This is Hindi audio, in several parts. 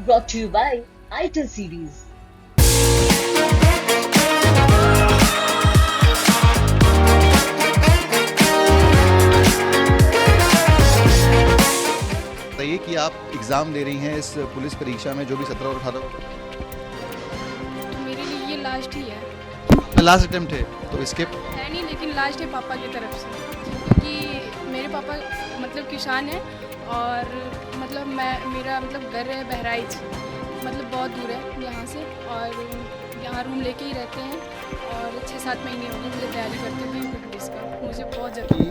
brought to you by ITIL series. बताइए कि आप एग्ज़ाम दे रही हैं इस पुलिस परीक्षा में जो भी 17 और 18 तो मेरे लिए ये लास्ट ही है। लास्ट अटेम्प्ट है, तो इसके है नहीं, लेकिन लास्ट है पापा की तरफ से, क्योंकि मेरे पापा मतलब किसान है और मतलब मेरा मतलब घर है बहराइच, मतलब बहुत दूर है यहाँ से, और यहाँ रूम लेके ही रहते हैं और 6-7 महीने हो गए मुझे तैयारी करते हुए पुलिस का। मुझे बहुत ज़रूरी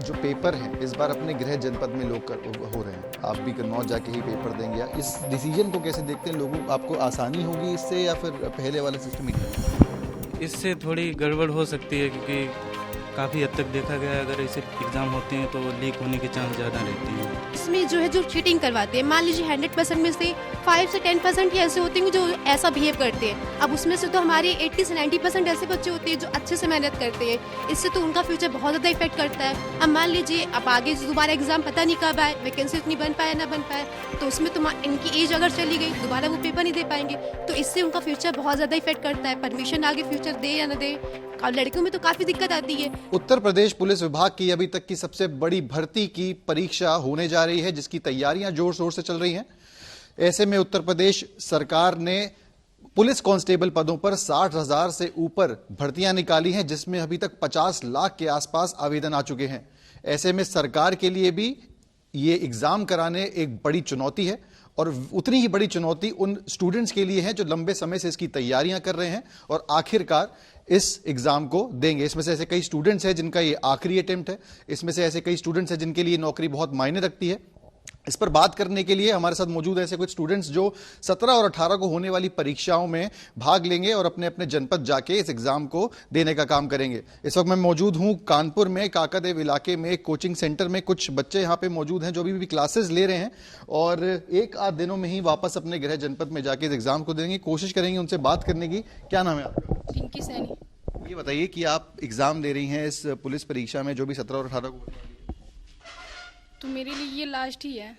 जो पेपर है इस बार अपने गृह जनपद में लोग हो रहे हैं, आप भी कन्नौज जाके ही पेपर देंगे। इस डिसीजन को कैसे देखते हैं लोगों, आपको आसानी होगी इससे या फिर पहले वाला सिस्टम ही? इससे थोड़ी गड़बड़ हो सकती है, क्योंकि काफ़ी हद तक देखा गया है अगर ऐसे एग्ज़ाम होते हैं तो लीक होने के चांस ज़्यादा रहते हैं। इसमें जो है जो चीटिंग करवाते हैं, मान लीजिए 100% में से 5 से 10% ही ऐसे होते हैं जो ऐसा बिहेव करते हैं। अब उसमें से तो हमारे 80 से 90% ऐसे बच्चे होते हैं जो अच्छे से मेहनत करते हैं, इससे तो उनका फ्यूचर बहुत ज़्यादा इफेक्ट करता है। अब मान लीजिए अब आगे दोबारा एग्जाम पता नहीं कब आए, वैकेंसी उतनी बन पाए ना बन पाए, तो उसमें तो इनकी एज अगर चली गई दोबारा वो पेपर नहीं दे पाएंगे, तो इससे उनका फ्यूचर बहुत ज़्यादा इफेक्ट करता है। परमिशन आगे फ्यूचर दे या न दे, और लड़कियों में तो काफ़ी दिक्कत आती है। उत्तर प्रदेश पुलिस विभाग की अभी तक की सबसे बड़ी भर्ती की परीक्षा होने जा रही है, जिसकी तैयारियां जोर शोर से चल रही हैं। ऐसे में उत्तर प्रदेश सरकार ने पुलिस कांस्टेबल पदों पर 60,000 से ऊपर भर्तियां निकाली हैं, जिसमें अभी तक 50 लाख के आसपास आवेदन आ चुके हैं। ऐसे में सरकार के लिए भी ये एग्जाम कराने एक बड़ी चुनौती है, और उतनी ही बड़ी चुनौती उन स्टूडेंट्स के लिए है जो लंबे समय से इसकी तैयारियां कर रहे हैं और आखिरकार इस एग्जाम को देंगे। इसमें से ऐसे कई स्टूडेंट्स हैं जिनका ये आखिरी अटेम्प्ट है, इसमें से ऐसे कई स्टूडेंट्स हैं जिनके लिए नौकरी बहुत मायने रखती है। इस पर बात करने के लिए हमारे साथ मौजूद हैं ऐसे कुछ स्टूडेंट्स जो 17 और 18 को होने वाली परीक्षाओं में भाग लेंगे और अपने अपने जनपद जाके इस एग्जाम को देने का काम करेंगे। इस वक्त मैं मौजूद हूं कानपुर में काकादेव इलाके में एक कोचिंग सेंटर में। कुछ बच्चे यहां पे मौजूद हैं जो भी क्लासेस ले रहे हैं और एक आध दिनों में ही वापस अपने गृह जनपद में जाके इस एग्जाम को देंगे। कोशिश करेंगे उनसे बात करने की। क्या नाम है आपका? पिंकी सैनी। ये बताइए कि आप एग्जाम दे रही हैं इस पुलिस परीक्षा में जो भी 17 और 18 को, तो मेरे लिए ये लास्ट ही है।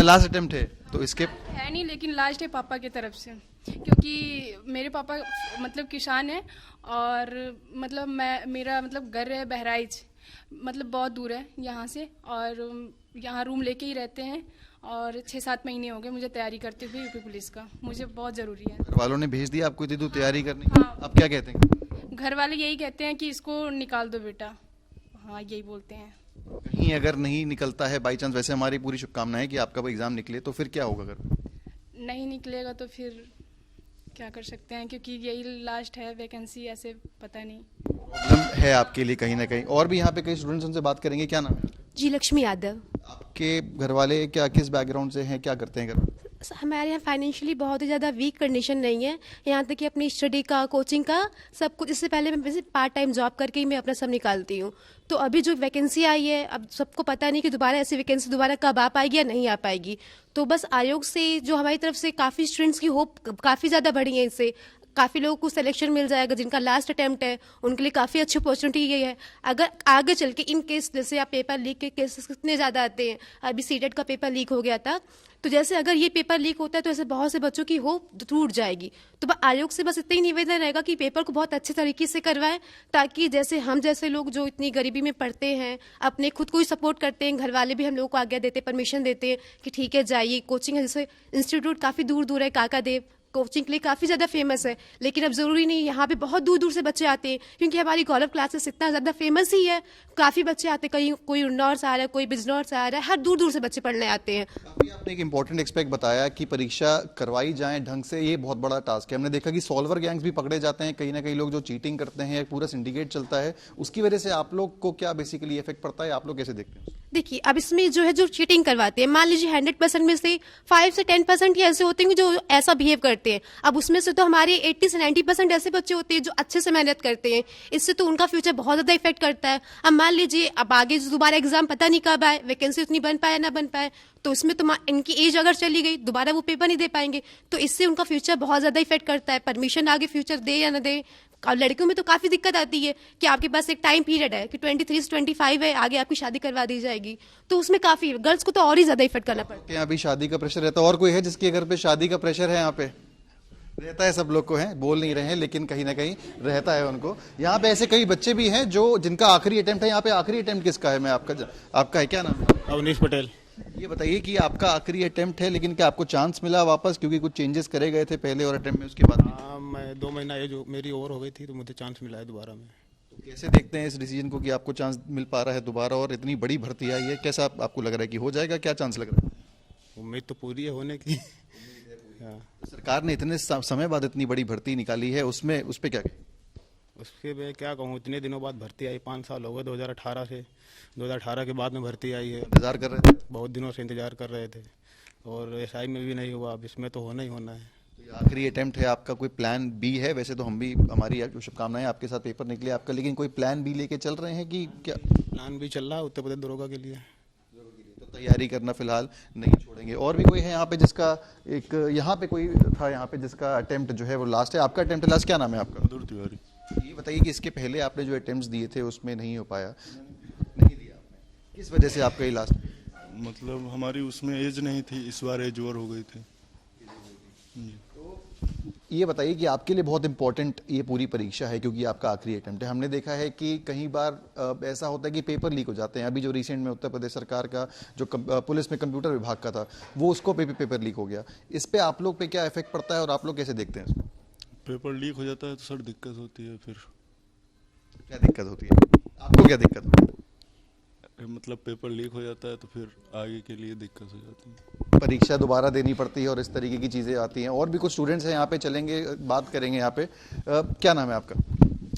लास्ट अटेम्प्ट है, तो इसके है नहीं, लेकिन लास्ट है पापा की तरफ से, क्योंकि मेरे पापा मतलब किसान है और मतलब मेरा मतलब घर है बहराइच, मतलब बहुत दूर है यहाँ से, और यहाँ रूम लेके ही रहते हैं और 6-7 महीने हो गए मुझे तैयारी करते हुए यूपी पुलिस का। मुझे बहुत ज़रूरी है। घर वालों ने भेज दिया आपको इतनी दूर तैयारी करने? हाँ। आप क्या कहते हैं? घर वाले यही कहते हैं कि इसको निकाल दो बेटा, हाँ यही बोलते हैं। कहीं अगर नहीं निकलता है बाई चांस, वैसे हमारी पूरी शुभकामनाएं कि आपका वो एग्जाम निकले, तो फिर क्या होगा? अगर नहीं निकलेगा तो फिर क्या कर सकते हैं, क्योंकि यही लास्ट है वैकेंसी, ऐसे पता नहीं। प्रॉब्लम है आपके लिए कहीं ना कहीं। और भी यहाँ पे कई स्टूडेंट्स उनसे बात करेंगे। क्या नाम है? जी लक्ष्मी यादव। आपके घर वाले क्या किस बैकग्राउंड से हैं, क्या करते हैं घर? हमारे यहाँ फाइनेंशियली बहुत ही ज़्यादा वीक कंडीशन नहीं है, यहाँ तक कि अपनी स्टडी का कोचिंग का सब कुछ, इससे पहले मैं वैसे पार्ट टाइम जॉब करके ही मैं अपना सब निकालती हूँ। तो अभी जो वैकेंसी आई है, अब सबको पता नहीं कि दोबारा ऐसी वैकेंसी दोबारा कब आ पाएगी या नहीं आ पाएगी। तो बस आयोग से जो हमारी तरफ से काफ़ी स्टूडेंट्स की होप काफ़ी ज़्यादा बढ़ी है, इससे काफ़ी लोगों को सिलेक्शन मिल जाएगा जिनका लास्ट अटेम्प्ट है, उनके लिए काफ़ी अच्छी अपॉर्चुनिटी ये है। अगर आगे चल के इन केस जैसे आप पेपर लीक के केसेस कितने ज़्यादा आते हैं, अभी सीटेट का पेपर लीक हो गया था, तो जैसे अगर ये पेपर लीक होता है तो ऐसे बहुत से बच्चों की होप टूट जाएगी। तो आयोग से बस इतना ही निवेदन रहेगा कि पेपर को बहुत अच्छे तरीके से करवाएं, ताकि जैसे हम जैसे लोग जो इतनी गरीबी में पढ़ते हैं, अपने खुद को ही सपोर्ट करते हैं, घर वाले भी हम लोगों को आज्ञा देते, परमिशन देते हैं कि ठीक है जाइए। कोचिंग है जैसे इंस्टीट्यूट काफ़ी दूर दूर है, काकादेव कोचिंग के लिए काफ़ी ज़्यादा फेमस है, लेकिन अब ज़रूरी नहीं, यहाँ पे बहुत दूर दूर से बच्चे आते हैं, क्योंकि हमारी गौरव क्लासेस इतना ज़्यादा फेमस ही है। काफ़ी बच्चे आते हैं, कहीं कोई उन्नौर से आ रहा है, कोई बिजनौर से आ रहा है, हर दूर दूर से बच्चे पढ़ने आते हैं। अभी आपने एक इंपॉर्टेंट एस्पेक्ट बताया कि परीक्षा करवाई जाए ढंग से, ये बहुत बड़ा टास्क है। हमने देखा कि सॉल्वर गैंग्स भी पकड़े जाते हैं, कहीं ना कहीं लोग जो चीटिंग करते हैं, पूरा सिंडिकेट चलता है। उसकी वजह से आप लोग को क्या बेसिकली इफेक्ट पड़ता है, आप लोग कैसे देखते हैं? देखिए अब इसमें जो है जो चीटिंग करवाते हैं, मान लीजिए 100% में से 5 से 10% ही ऐसे होते हैं जो ऐसा बिहेव करते हैं। अब उसमें से तो हमारे 80 से 90% ऐसे बच्चे होते हैं जो अच्छे से मेहनत करते हैं, इससे तो उनका फ्यूचर बहुत ज़्यादा इफेक्ट करता है। अब मान लीजिए अब आगे दोबारा एग्जाम पता नहीं कब आए, वैकेंसी उतनी बन पाए ना बन पाए, तो उसमें तो इनकी एज अगर चली गई दोबारा वो पेपर नहीं दे पाएंगे, तो इससे उनका फ्यूचर बहुत ज़्यादा इफेक्ट करता है। परमिशन आगे फ्यूचर दे या न दे, लड़कियों में तो काफ़ी दिक्कत आती है कि आपके पास एक टाइम पीरियड है कि 23 से 25 है, आगे आपकी शादी करवा दी जाएगी, तो उसमें काफ़ी गर्ल्स को तो और ही ज़्यादा इफेक्ट करना पड़ता है। यहाँ भी शादी का प्रेशर रहता है, और कोई है जिसके घर पे शादी का प्रेशर है? यहाँ पे रहता है, सब लोग को है, बोल नहीं रहे हैं लेकिन कहीं ना कहीं रहता है उनको। यहाँ पे ऐसे कई बच्चे भी हैं जो जिनका आखिरी अटेम्प्ट है। यहाँ पे आखिरी अटेम्प्ट किसका है? मैं आपका है, क्या नाम? अवनीश पटेल। ये बताइए कि आपका आखिरी अटेम्प्ट है, लेकिन क्या आपको चांस मिला वापस, क्योंकि कुछ चेंजेस करे गए थे पहले और अटेम्प्ट में, उसके बाद भी? हाँ, मैं 2 महीना ये जो मेरी ओवर हो गई थी तो मुझे चांस मिला है दोबारा में। तो कैसे देखते हैं इस डिसीजन को कि आपको चांस मिल पा रहा है दोबारा, और इतनी बड़ी भर्ती आई है, कैसा आपको लग रहा है कि हो जाएगा? क्या चांस लग रहा है? उम्मीद तो पूरी है होने की। हाँ। तो सरकार ने इतने समय बाद इतनी बड़ी भर्ती निकाली है, उस पर क्या कहें? उसके मैं क्या कहूँ, इतने दिनों बाद भर्ती आई, 5 साल हो गए 2018 से, 2018 के बाद में भर्ती आई है। इंतजार कर रहे थे? बहुत दिनों से इंतजार कर रहे थे और एसआई में भी नहीं हुआ, अब इसमें तो होना ही होना है। तो ये आखिरी अटेम्प्ट है आपका, कोई प्लान बी है? वैसे तो हम भी, हमारी शुभकामनाएं, आपके साथ पेपर निकले आपका, लेकिन कोई प्लान बी लेके चल रहे हैं कि क्या? प्लान भी चल रहा है उत्तर प्रदेश दरोगा के लिए। तो तैयारी करना फिलहाल नहीं छोड़ेंगे। और भी कोई है यहाँ पे जिसका एक, यहाँ पे कोई था यहाँ पे जिसका अटेम्प्ट जो है वो लास्ट है? आपका अटेम्प्ट लास्ट, क्या नाम है आपका? मधुर तिवारी। ये बताइए कि इसके पहले आपने जो अटेम्प्ट्स दिए थे उसमें नहीं हो पाया, नहीं दिया आपने, किस वजह से आपका ये लास्ट? मतलब हमारी उसमें एज नहीं थी, इस बार एज ओवर हो गई थी। ये बताइए कि आपके लिए बहुत इंपॉर्टेंट ये पूरी परीक्षा है, क्योंकि आपका आखिरी अटेम्प्ट है। हमने देखा है कि कई बार ऐसा होता है कि पेपर लीक हो जाते हैं। अभी जो रिसेंट में उत्तर प्रदेश सरकार का जो पुलिस में कंप्यूटर विभाग का था, वो उसको पेपर लीक हो गया। इस पे आप लोग पे क्या इफेक्ट पड़ता है और आप लोग कैसे देखते हैं इसको? पेपर लीक हो जाता है तो सर दिक्कत होती है। फिर क्या दिक्कत होती है आपको? क्या दिक्कत होती है? मतलब पेपर लीक हो जाता है तो फिर आगे के लिए दिक्कत हो जाती है। परीक्षा दोबारा देनी पड़ती है और इस तरीके की चीज़ें आती हैं। और भी कुछ स्टूडेंट्स हैं यहाँ पे, चलेंगे बात करेंगे यहाँ पे। क्या नाम है आपका?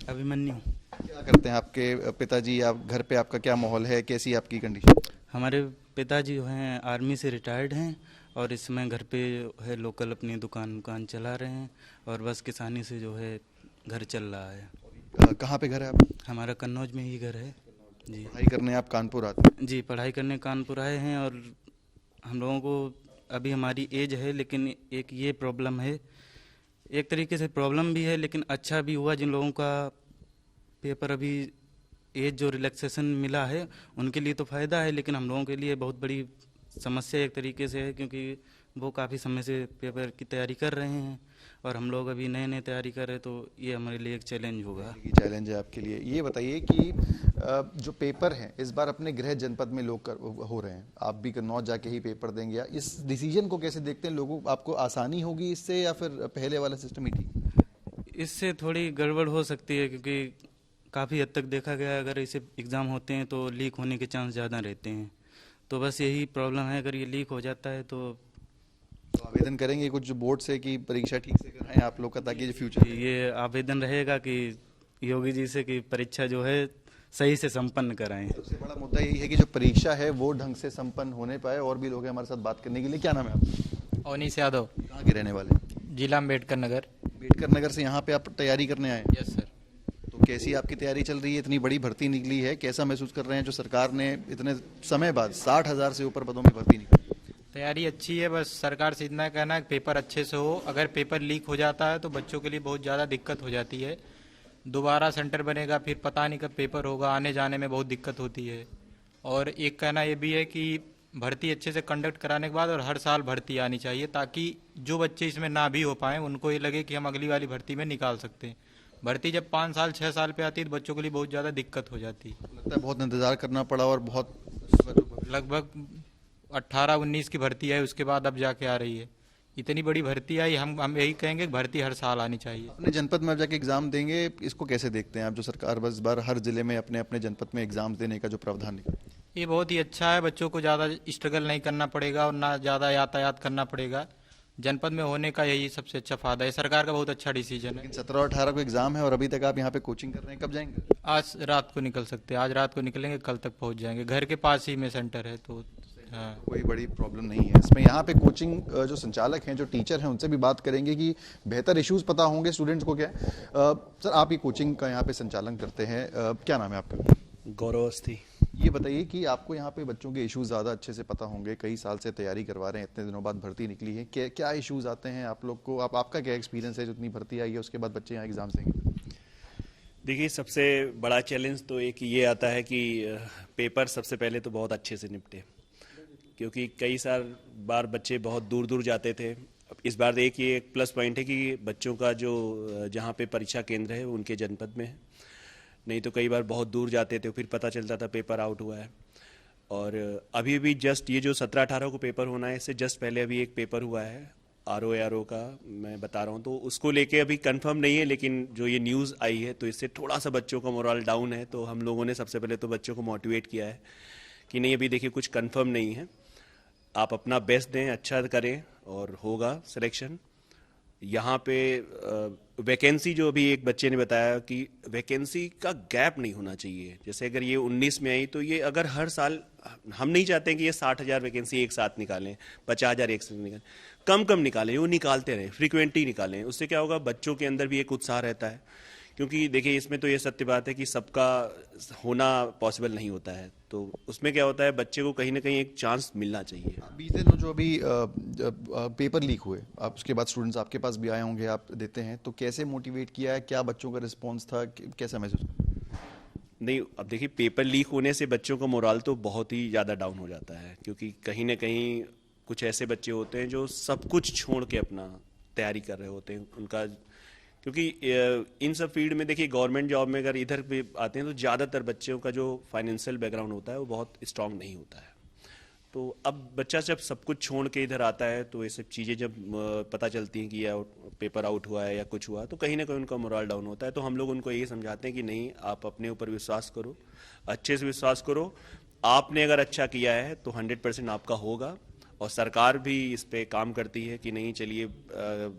अभिमन्यु। क्या करते हैं आपके पिताजी? आप घर पे आपका क्या माहौल है, कैसी आपकी कंडीशन? हमारे पिताजी जो हैं आर्मी से रिटायर्ड हैं और इस समय घर पे है, लोकल अपनी दुकान चला रहे हैं और बस किसानी से जो है घर चल रहा है। कहाँ पे घर है आप? हमारा कन्नौज में ही घर है जी। पढ़ाई करने आप कानपुर आते हैं? जी, पढ़ाई करने कानपुर आए हैं और हम लोगों को अभी हमारी एज है, लेकिन एक ये प्रॉब्लम है, एक तरीके से प्रॉब्लम भी है लेकिन अच्छा भी हुआ जिन लोगों का पेपर अभी एज जो रिलैक्सेशन मिला है उनके लिए तो फ़ायदा है, लेकिन हम लोगों के लिए बहुत बड़ी समस्या एक तरीके से है, क्योंकि वो काफ़ी समय से पेपर की तैयारी कर रहे हैं और हम लोग अभी नए तैयारी कर रहे हैं, तो ये हमारे लिए एक चैलेंज होगा। चैलेंज है आपके लिए। ये बताइए कि जो पेपर हैं इस बार अपने गृह जनपद में लोग हो रहे हैं, आप भी कन्नौज जाके ही पेपर देंगे, या इस डिसीजन को कैसे देखते हैं? लोगों आपको आसानी होगी इससे या फिर पहले वाला सिस्टम ही ठीक? इससे थोड़ी गड़बड़ हो सकती है, क्योंकि काफ़ी हद तक देखा गया है अगर ऐसे एग्ज़ाम होते हैं तो लीक होने के चांस ज़्यादा रहते हैं, तो बस यही प्रॉब्लम है। अगर ये लीक हो जाता है तो आवेदन करेंगे कुछ बोर्ड से कि परीक्षा ठीक से कराएं आप लोग का, ताकि जो फ्यूचर ये आवेदन रहेगा कि योगी जी से कि परीक्षा जो है सही से संपन्न कराएं। सबसे बड़ा मुद्दा यही है कि जो परीक्षा है वो ढंग से संपन्न होने पाए। और भी लोग हैं हमारे साथ बात करने के लिए। क्या नाम है आपका? अवनीश यादव। कहाँ के रहने वाले? जिला अम्बेडकर नगर। अम्बेडकर नगर से यहाँ पे आप तैयारी करने आए? Yes sir. तो कैसी आपकी तैयारी चल रही है? इतनी बड़ी भर्ती निकली है, कैसा महसूस कर रहे हैं जो सरकार ने इतने समय बाद 60,000 से ऊपर पदों में भर्ती निकली? तैयारी अच्छी है, बस सरकार से इतना कहना है कि पेपर अच्छे से हो। अगर पेपर लीक हो जाता है तो बच्चों के लिए बहुत ज़्यादा दिक्कत हो जाती है। दोबारा सेंटर बनेगा, फिर पता नहीं कब पेपर होगा, आने जाने में बहुत दिक्कत होती है। और एक कहना ये भी है कि भर्ती अच्छे से कंडक्ट कराने के बाद और हर साल भर्ती आनी चाहिए, ताकि जो बच्चे इसमें ना भी हो पाएँ उनको ये लगे कि हम अगली वाली भर्ती में निकाल सकते हैं। भर्ती जब 5 साल 6 साल पे आती है तो बच्चों के लिए बहुत ज़्यादा दिक्कत हो जाती है। लगता है बहुत इंतजार करना पड़ा और बहुत लगभग 18-19 की भर्ती है, उसके बाद अब जाके आ रही है। इतनी बड़ी भर्ती आई, हम यही कहेंगे कि भर्ती हर साल आनी चाहिए। अपने जनपद में आप जाके एग्जाम देंगे, इसको कैसे देखते हैं आप? जो सरकार बस बार हर जिले में अपने अपने जनपद में एग्जाम देने का जो प्रावधान है, ये बहुत ही अच्छा है। बच्चों को ज़्यादा स्ट्रगल नहीं करना पड़ेगा और ना ज़्यादा यातायात करना पड़ेगा। जनपद में होने का यही सबसे अच्छा फायदा है। सरकार का बहुत अच्छा डिसीजन है। लेकिन 17 और 18 को एग्जाम है और अभी तक आप यहाँ पे कोचिंग कर रहे हैं, कब जाएंगे? आज रात को निकल सकते हैं, आज रात को निकलेंगे, कल तक पहुँच जाएंगे। घर के पास ही में सेंटर है, तो हाँ। कोई बड़ी प्रॉब्लम नहीं है इसमें। यहाँ पे कोचिंग जो संचालक हैं, जो टीचर हैं, उनसे भी बात करेंगे कि बेहतर इश्यूज पता होंगे स्टूडेंट्स को क्या है। सर, आप ये कोचिंग का यहाँ पे संचालन करते हैं, क्या नाम है आपका? गौरव अवस्थी। ये बताइए कि आपको यहाँ पे बच्चों के इश्यूज ज़्यादा अच्छे से पता होंगे, कई साल से तैयारी करवा रहे हैं, इतने दिनों बाद भर्ती निकली है, क्या इश्यूज आते हैं आप लोग को? आपका क्या एक्सपीरियंस है जो इतनी भर्ती आई है उसके बाद बच्चे यहाँ एग्जाम्स देंगे? देखिए, सबसे बड़ा चैलेंज तो एक ये आता है कि पेपर सबसे पहले तो बहुत अच्छे से निपटे, क्योंकि कई बार बच्चे बहुत दूर दूर जाते थे। इस बार एक ये एक प्लस पॉइंट है कि बच्चों का जो जहाँ पे परीक्षा केंद्र है वो उनके जनपद में है, नहीं तो कई बार बहुत दूर जाते थे फिर पता चलता था पेपर आउट हुआ है। और अभी भी जस्ट ये जो 17-18 को पेपर होना है, इससे जस्ट पहले अभी एक पेपर हुआ है RO का, मैं बता रहा हूँ, तो उसको लेके अभी कंफर्म नहीं है, लेकिन जो ये न्यूज़ आई है तो इससे थोड़ा सा बच्चों का मोरल डाउन है। तो हम लोगों ने सबसे पहले तो बच्चों को मोटिवेट किया है कि नहीं, अभी देखिए कुछ कंफर्म नहीं है, आप अपना बेस्ट दें, अच्छा करें और होगा सिलेक्शन। यहाँ पे वैकेंसी जो अभी एक बच्चे ने बताया कि वैकेंसी का गैप नहीं होना चाहिए। जैसे अगर ये 19 में आई तो ये अगर हर साल, हम नहीं चाहते कि ये 60,000 वैकेंसी एक साथ निकालें, 50,000 एक साथ निकालें, कम कम निकालें, वो निकालते रहें, फ्रीक्वेंटली निकालें। उससे क्या होगा, बच्चों के अंदर भी एक उत्साह रहता है, क्योंकि देखिए इसमें तो ये सत्य बात है कि सबका होना पॉसिबल नहीं होता है, तो उसमें क्या होता है, बच्चे को कहीं ना कहीं एक चांस मिलना चाहिए। बीते दिनों जो अभी पेपर लीक हुए, आप उसके बाद स्टूडेंट्स आपके पास भी आए होंगे, आप देते हैं, तो कैसे मोटिवेट किया है, क्या बच्चों का रिस्पॉन्स था, कैसा महसूस? नहीं, अब देखिए पेपर लीक होने से बच्चों का मोराल तो बहुत ही ज़्यादा डाउन हो जाता है, क्योंकि कहीं ना कहीं कुछ ऐसे बच्चे होते हैं जो सब कुछ छोड़ के अपना तैयारी कर रहे होते हैं। उनका, क्योंकि इन सब फील्ड में देखिए गवर्नमेंट जॉब में अगर इधर भी आते हैं तो ज़्यादातर बच्चों का जो फाइनेंशियल बैकग्राउंड होता है वो बहुत स्ट्रांग नहीं होता है। तो अब बच्चा जब सब कुछ छोड़ के इधर आता है तो ये सब चीज़ें जब पता चलती हैं कि या पेपर आउट हुआ है या कुछ हुआ, तो कहीं ना कहीं उनका मोरल डाउन होता है। तो हम लोग उनको ये समझाते हैं कि नहीं, आप अपने ऊपर विश्वास करो, अच्छे से विश्वास करो, आपने अगर अच्छा किया है तो 100% आपका होगा। और सरकार भी इस पे काम करती है कि नहीं, चलिए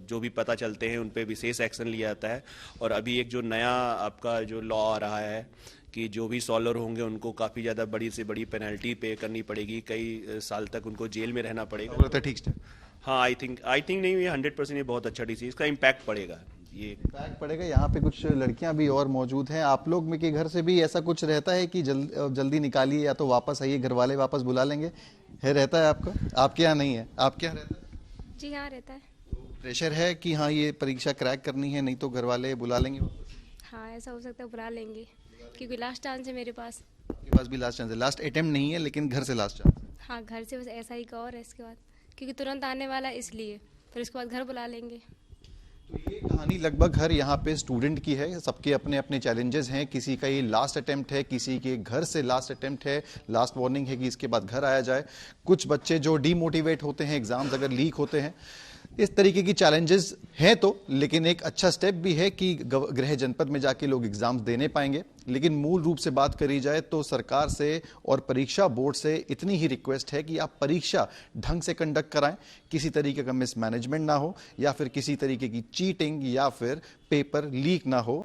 जो भी पता चलते हैं उन पे विशेष एक्शन लिया जाता है। और अभी एक जो नया आपका जो लॉ आ रहा है कि जो भी सॉलर होंगे उनको काफ़ी ज़्यादा बड़ी से बड़ी पेनल्टी पे करनी पड़ेगी, कई साल तक उनको जेल में रहना पड़ेगा। ठीक है। हाँ, आई थिंक नहीं, ये 100% ये बहुत अच्छा डिसीजन, इसका इम्पैक्ट पड़ेगा, ये इम्पैक्ट पड़ेगा। यहाँ पे कुछ लड़कियां भी और मौजूद हैं। आप लोग में के घर से भी ऐसा कुछ रहता है कि जल्दी निकालिए या तो वापस आइए, घर वाले वापस बुला लेंगे, है रहता है आपका? आपके यहाँ नहीं है, आपके यहाँ रहता है? जी हाँ, रहता है। प्रेशर है कि हाँ ये परीक्षा क्रैक करनी है, नहीं तो घर वाले बुला लेंगे? हाँ, ऐसा हो सकता है, बुला लेंगे, क्योंकि लास्ट चांस है मेरे पास। आपके पास भी लास्ट चांस है? लास्ट अटेम्प्ट नहीं है लेकिन घर से लास्ट चांस? हाँ, घर से बस ऐसा ही और है इसके बाद, क्योंकि तुरंत आने वाला है इसलिए, फिर उसके बाद घर बुला लेंगे। तो ये कहानी लगभग हर यहाँ पे स्टूडेंट की है, सबके अपने अपने चैलेंजेस हैं। किसी का ये लास्ट अटेम्प्ट है, किसी के घर से लास्ट अटेम्प्ट है, लास्ट वार्निंग है कि इसके बाद घर आया जाए। कुछ बच्चे जो डीमोटिवेट होते हैं एग्जाम्स अगर लीक होते हैं, इस तरीके की चैलेंजेस हैं तो, लेकिन एक अच्छा स्टेप भी है कि गृह जनपद में जाके लोग एग्जाम्स देने पाएंगे। लेकिन मूल रूप से बात करी जाए तो सरकार से और परीक्षा बोर्ड से इतनी ही रिक्वेस्ट है कि आप परीक्षा ढंग से कंडक्ट कराएं, किसी तरीके का मिसमैनेजमेंट ना हो, या फिर किसी तरीके की चीटिंग या फिर पेपर लीक ना हो।